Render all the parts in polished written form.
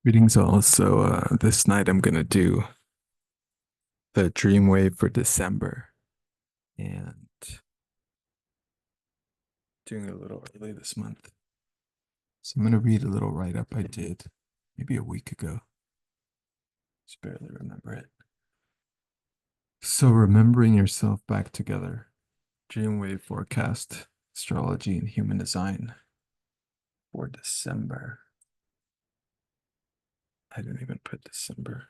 Greetings all. This night I'm gonna do the dream wave for December and doing it a little early this month. So I'm gonna read a little write-up I did maybe a week ago. Just barely remember it. So remembering yourself back together. Dream wave forecast, astrology and human design for December. I didn't even put December.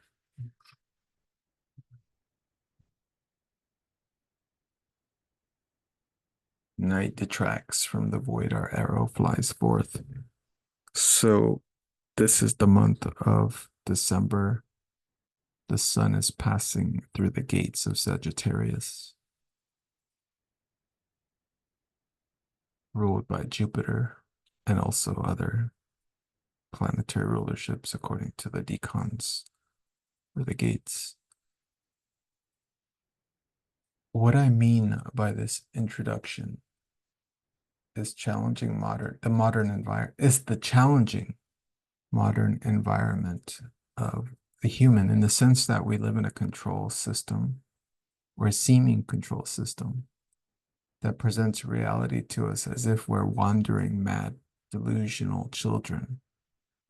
Night detracts from the void, our arrow flies forth. So this is the month of December. The sun is passing through the gates of Sagittarius, ruled by Jupiter and also other planetary rulerships according to the decans or the gates. What I mean by this introduction is the challenging modern environment of the human in the sense that we live in a control system or a seeming control system that presents reality to us as if we're wandering, mad, delusional children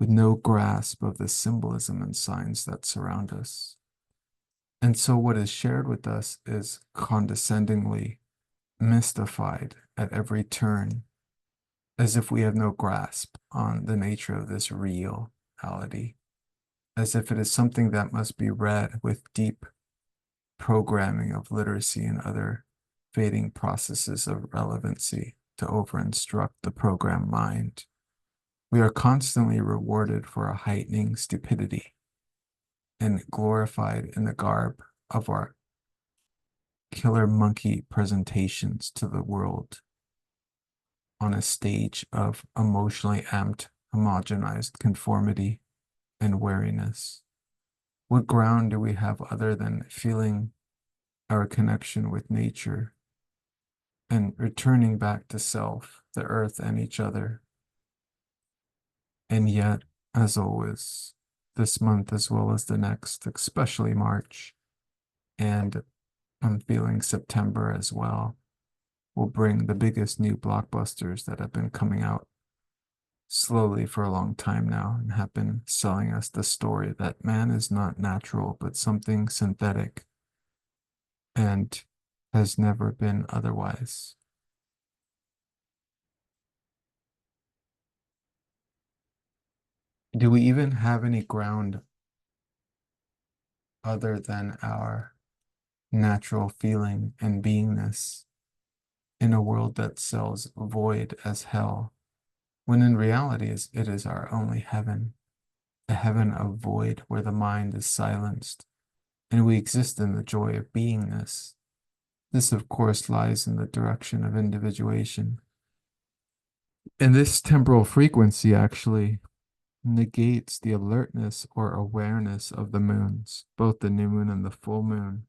with no grasp of the symbolism and signs that surround us. And so, what is shared with us is condescendingly mystified at every turn, as if we have no grasp on the nature of this reality, as if it is something that must be read with deep programming of literacy and other fading processes of relevancy to over-instruct the programmed mind. We are constantly rewarded for a heightening stupidity and glorified in the garb of our killer monkey presentations to the world on a stage of emotionally amped, homogenized conformity and wariness. What ground do we have other than feeling our connection with nature and returning back to self, the earth, and each other? And yet, as always, this month as well as the next, especially March, and I'm feeling September as well, will bring the biggest new blockbusters that have been coming out slowly for a long time now and have been selling us the story that man is not natural, but something synthetic and has never been otherwise. Do we even have any ground other than our natural feeling and beingness in a world that sells void as hell, when in reality it is our only heaven, a heaven of void where the mind is silenced and we exist in the joy of beingness? This, of course, lies in the direction of individuation. And this temporal frequency actually negates the alertness or awareness of the moons, both the new moon and the full moon.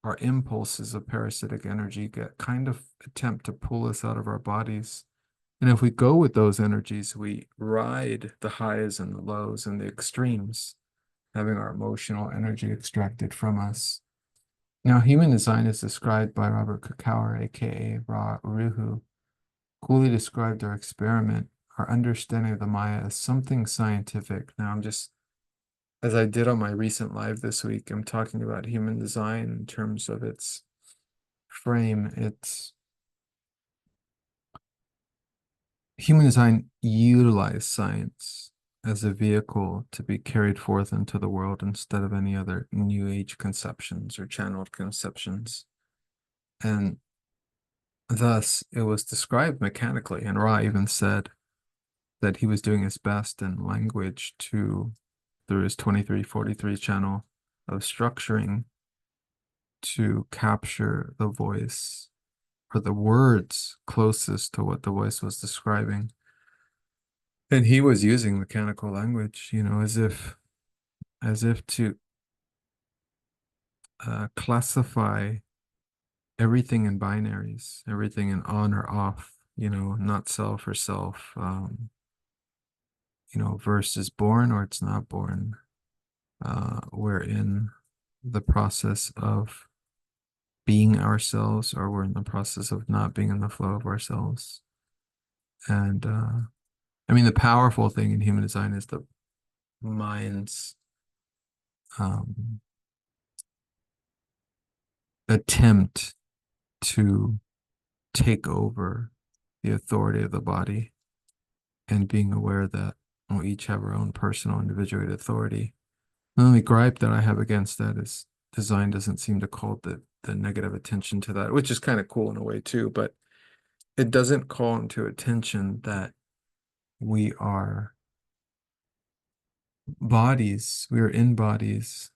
Our impulses of parasitic energy get kind of attempt to pull us out of our bodies. And if we go with those energies, we ride the highs and the lows and the extremes, having our emotional energy extracted from us. Now, human design is described by Robert Kakauer, aka Ra Uruhu, coolly described our experiment, our understanding of the Maya as something scientific. Now, as I did on my recent live this week, I'm talking about human design in terms of its frame. Its human design utilized science as a vehicle to be carried forth into the world instead of any other new age conceptions or channeled conceptions. And thus, it was described mechanically. And Ra even said that he was doing his best in language through his 2343 channel of structuring to capture the voice or the words closest to what the voice was describing. And he was using mechanical language, as if to classify everything in binaries, everything in on or off, not self or self, verse is born or it's not born. We're in the process of being ourselves, or we're in the process of not being in the flow of ourselves. And I mean, the powerful thing in human design is the mind's um, attempt to take over the authority of the body, and being aware that we each have our own personal individuated authority. The only gripe that I have against that is design doesn't seem to call the negative attention to that, which is kind of cool in a way too, but it doesn't call into attention that we are bodies, we are in bodies,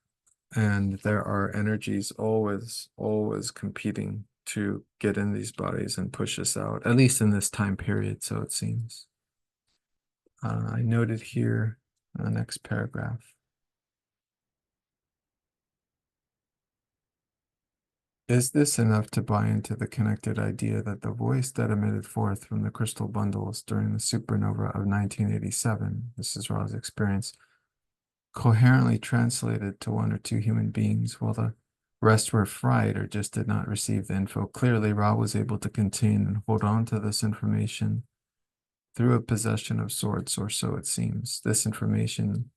and there are energies always competing to get in these bodies and push us out, at least in this time period, so it seems. I noted here, next paragraph. Is this enough to buy into the connected idea that the voice that emitted forth from the crystal bundles during the supernova of 1987, this is Ra's experience, coherently translated to one or two human beings while the rest were fried or just did not receive the info? Clearly, Ra was able to contain and hold on to this information through a possession of sorts, or so it seems. This information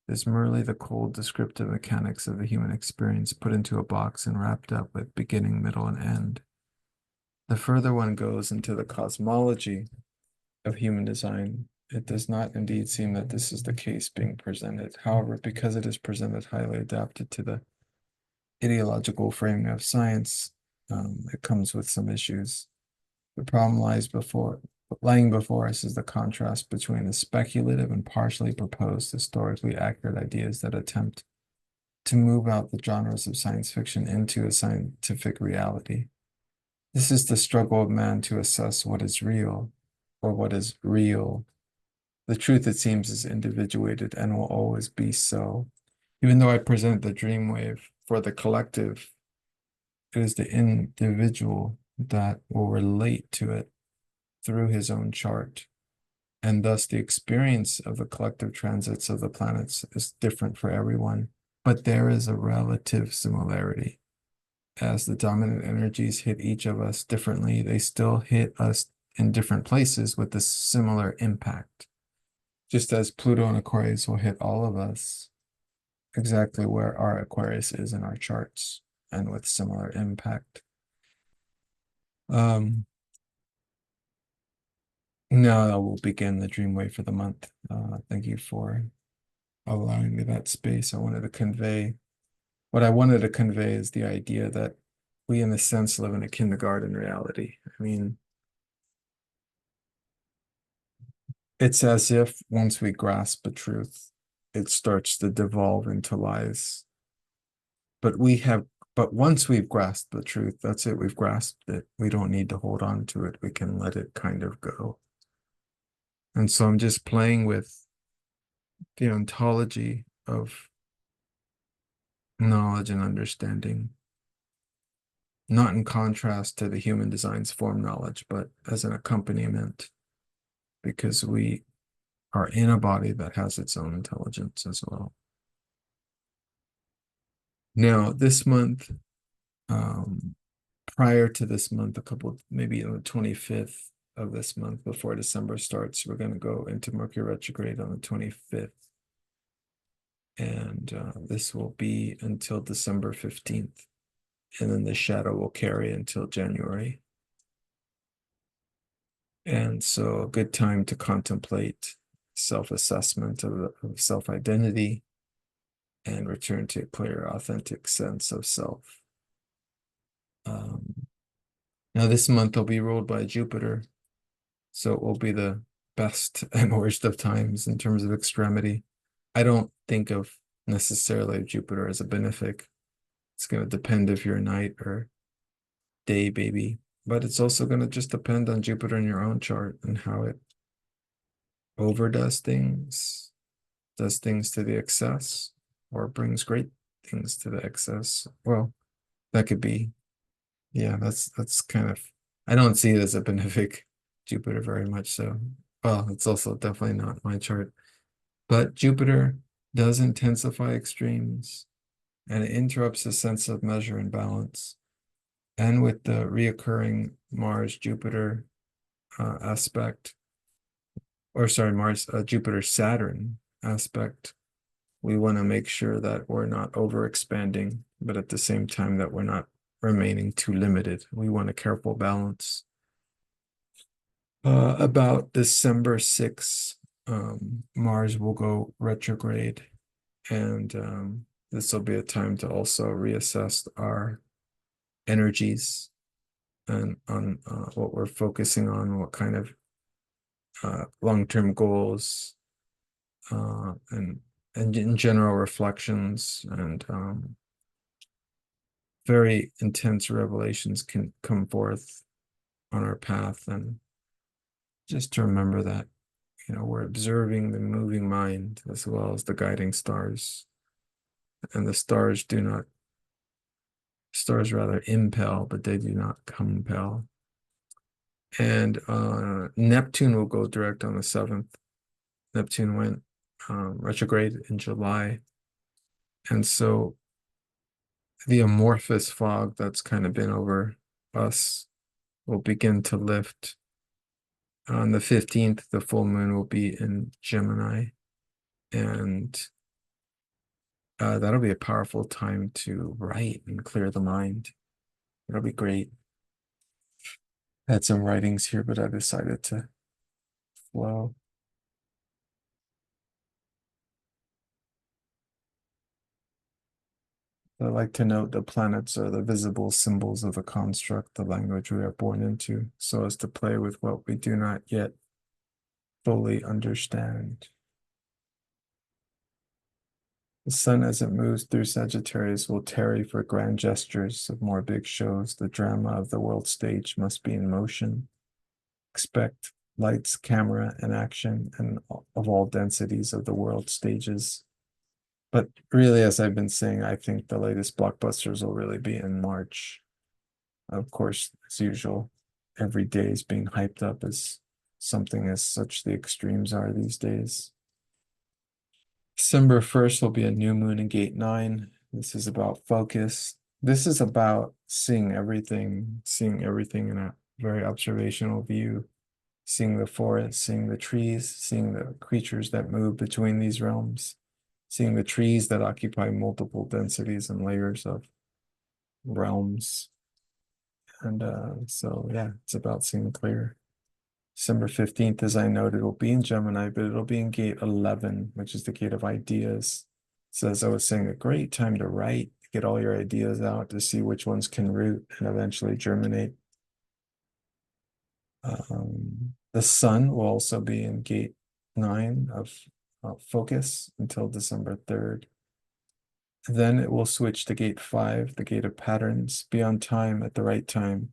is merely the cold descriptive mechanics of the human experience put into a box and wrapped up with beginning, middle, and end. The further one goes into the cosmology of human design, it does not indeed seem that this is the case being presented. However, because it is presented highly adapted to the ideological framing of science, it comes with some issues. The problem lying before us is the contrast between the speculative and partially proposed historically accurate ideas that attempt to move out the genres of science fiction into a scientific reality. This is the struggle of man to assess what is real, or what is real. The truth, it seems, is individuated and will always be so. Even though I present the dream wave for the collective, it is the individual that will relate to it through his own chart. And thus the experience of the collective transits of the planets is different for everyone. But there is a relative similarity. As the dominant energies hit each of us differently, they still hit us in different places with a similar impact. Just as Pluto and Aquarius will hit all of us exactly where our Aquarius is in our charts, and with similar impact. Now I will begin the dream wave for the month. Thank you for allowing me that space. What I wanted to convey is the idea that we, in a sense, live in a kindergarten reality. I mean, it's as if once we grasp a truth, it starts to devolve into lies. But once we've grasped the truth, that's it. We've grasped it. We don't need to hold on to it. We can let it kind of go. And so I'm just playing with the ontology of knowledge and understanding, not in contrast to the human design's form knowledge, but as an accompaniment, because we are in a body that has its own intelligence as well. Now, this month, prior to this month, maybe on the 25th of this month, before December starts, we're going to go into Mercury retrograde on the 25th. And this will be until December 15th. And then the shadow will carry until January. And so a good time to contemplate self-assessment of self-identity and return to a clear, authentic sense of self. Now this month will be ruled by Jupiter, so it will be the best and worst of times in terms of extremity. I don't think of necessarily Jupiter as a benefic. It's going to depend if you're a night or day baby, but it's also going to just depend on Jupiter in your own chart and how it overdoes things, does things to the excess, or brings great things to the excess. Well, that could be, yeah, that's kind of, I don't see it as a benefic Jupiter very much so. Well, it's also definitely not my chart. But Jupiter does intensify extremes and it interrupts the sense of measure and balance. And with the reoccurring Mars-Jupiter aspect, or sorry, Jupiter-Saturn aspect, we want to make sure that we're not overexpanding, but at the same time that we're not remaining too limited. We want a careful balance. About December 6th, Mars will go retrograde, and this will be a time to also reassess our energies and on what we're focusing on, what kind of long-term goals, and in general reflections and very intense revelations can come forth on our path. And just to remember that, we're observing the moving mind as well as the guiding stars. And the stars rather impel, but they do not compel. And Neptune will go direct on the 7th. Neptune went retrograde in July. And so the amorphous fog that's kind of been over us will begin to lift. On the 15th, the full moon will be in Gemini. And that'll be a powerful time to write and clear the mind. It'll be great. I had some writings here, but I decided to flow. I like to note the planets are the visible symbols of the construct, the language we are born into, so as to play with what we do not yet fully understand. The sun, as it moves through Sagittarius, will tarry for grand gestures of more big shows. The drama of the world stage must be in motion. Expect lights, camera, and action, and of all densities of the world stages. But really, as I've been saying, I think the latest blockbusters will really be in March. Of course, as usual, every day is being hyped up as something as such the extremes are these days. December 1st will be a new moon in gate 9. This is about focus. This is about seeing everything in a very observational view, seeing the forest, seeing the trees, seeing the creatures that move between these realms, seeing the trees that occupy multiple densities and layers of realms. And so, yeah, it's about seeing clear. December 15th, as I noted, will be in Gemini, but it'll be in gate 11, which is the gate of ideas. So as I was saying, a great time to write, get all your ideas out to see which ones can root and eventually germinate. The sun will also be in gate 9 of focus until December 3rd. Then it will switch to gate 5, the gate of patterns, be on time at the right time.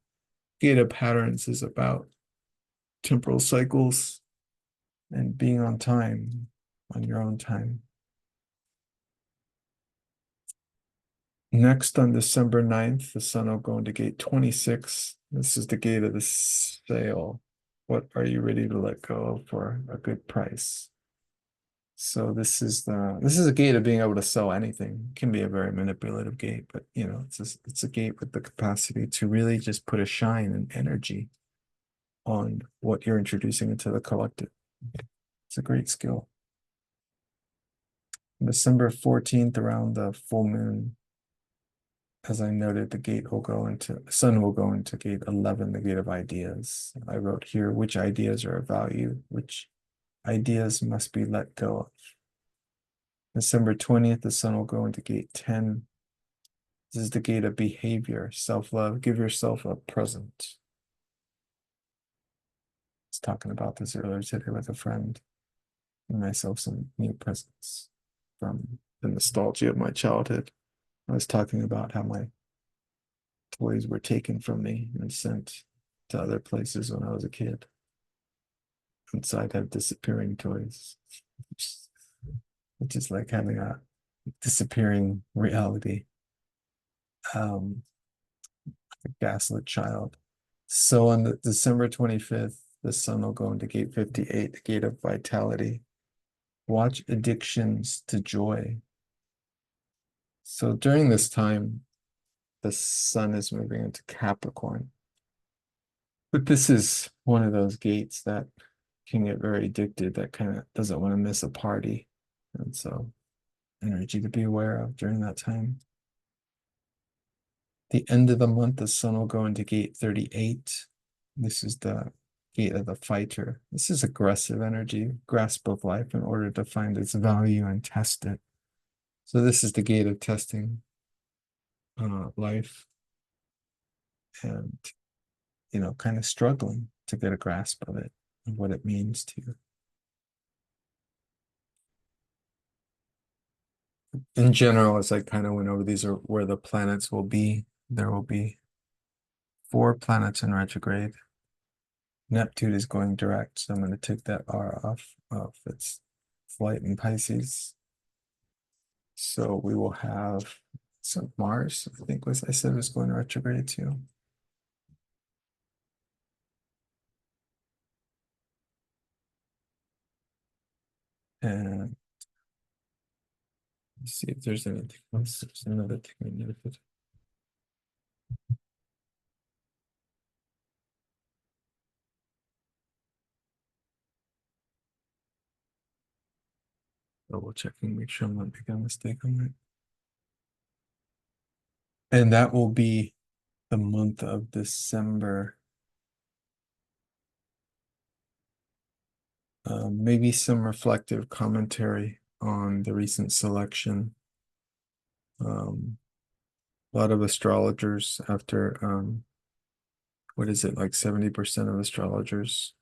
Gate of patterns is about temporal cycles and being on time, on your own time. Next, on December 9th, the sun will go into gate 26. This is the gate of the sale. What are you ready to let go of for a good price? So this is a gate of being able to sell anything. It can be a very manipulative gate, but it's a gate with the capacity to really just put a shine and energy on what you're introducing into the collective. It's a great skill. December 14th, around the full moon, as I noted, the sun will go into gate 11, the gate of ideas. I wrote here, which ideas are of value, which ideas must be let go of. December 20th, the sun will go into gate 10. This is the gate of behavior, self-love. Give yourself a present. I was talking about this earlier today with a friend. Give myself some new presents from the nostalgia of my childhood. I was talking about how my toys were taken from me and sent to other places when I was a kid. And so I'd have disappearing toys, which is like having a disappearing reality. A gaslit child. So on December 25th, the sun will go into gate 58, the gate of vitality. Watch addictions to joy. So during this time, the sun is moving into Capricorn. But this is one of those gates that can get very addicted, that kind of doesn't want to miss a party. And so, energy to be aware of during that time. The end of the month, the sun will go into gate 38. This is the gate of the fighter. This is aggressive energy, grasp of life in order to find its value and test it. So this is the gate of testing life and, kind of struggling to get a grasp of it and what it means to you. In general, as I kind of went over, these are where the planets will be. There will be 4 planets in retrograde. Neptune is going direct, so I'm going to take that R off of its flight in Pisces. So we will have some Mars, I think I said was going retrograde too. And let's see if there's anything else. There's another thing we need to put. Double checking, make sure I'm not making a mistake on that. And that will be the month of December. Maybe some reflective commentary on the recent selection. A lot of astrologers, after what is it, like 70% of astrologers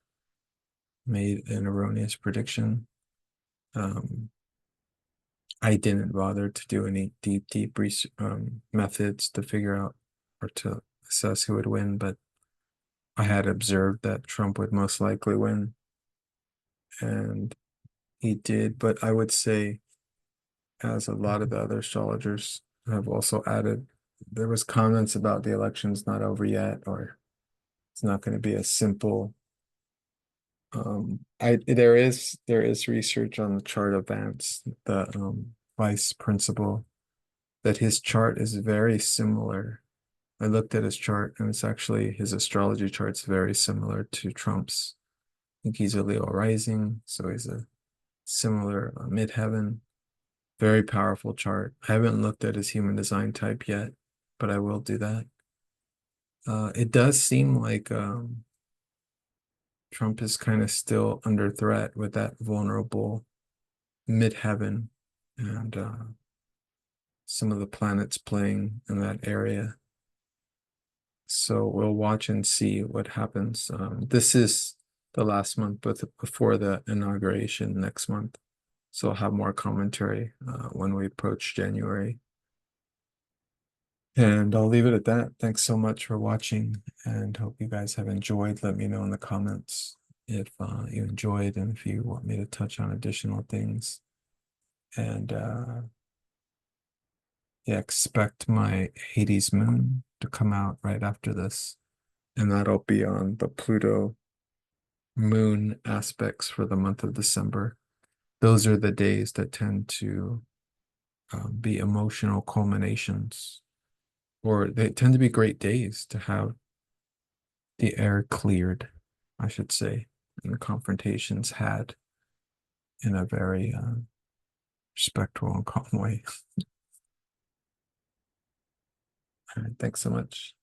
made an erroneous prediction. I didn't bother to do any deep methods to figure out or to assess who would win, but I had observed that Trump would most likely win, and he did. But I would say, as a lot of the other astrologers have also added, there was comments about the election's not over yet, or it's not going to be a simple. There is research on the chart of Vance, the vice principal, that his chart is very similar. I looked at his chart, and it's actually, his astrology chart's very similar to Trump's. I think he's a Leo rising, so he's a similar midheaven. Very powerful chart. I haven't looked at his human design type yet, but I will do that. It does seem like Trump is kind of still under threat with that vulnerable midheaven and some of the planets playing in that area. So we'll watch and see what happens. This is the last month before the inauguration next month. So I'll have more commentary when we approach January. And I'll leave it at that. Thanks so much for watching, and hope you guys have enjoyed. Let me know in the comments if you enjoyed and if you want me to touch on additional things. And yeah, expect my Hades moon to come out right after this. And that'll be on the Pluto moon aspects for the month of December. Those are the days that tend to be emotional culminations, or they tend to be great days to have the air cleared, I should say, and the confrontations had in a very respectful and calm way. All right, thanks so much.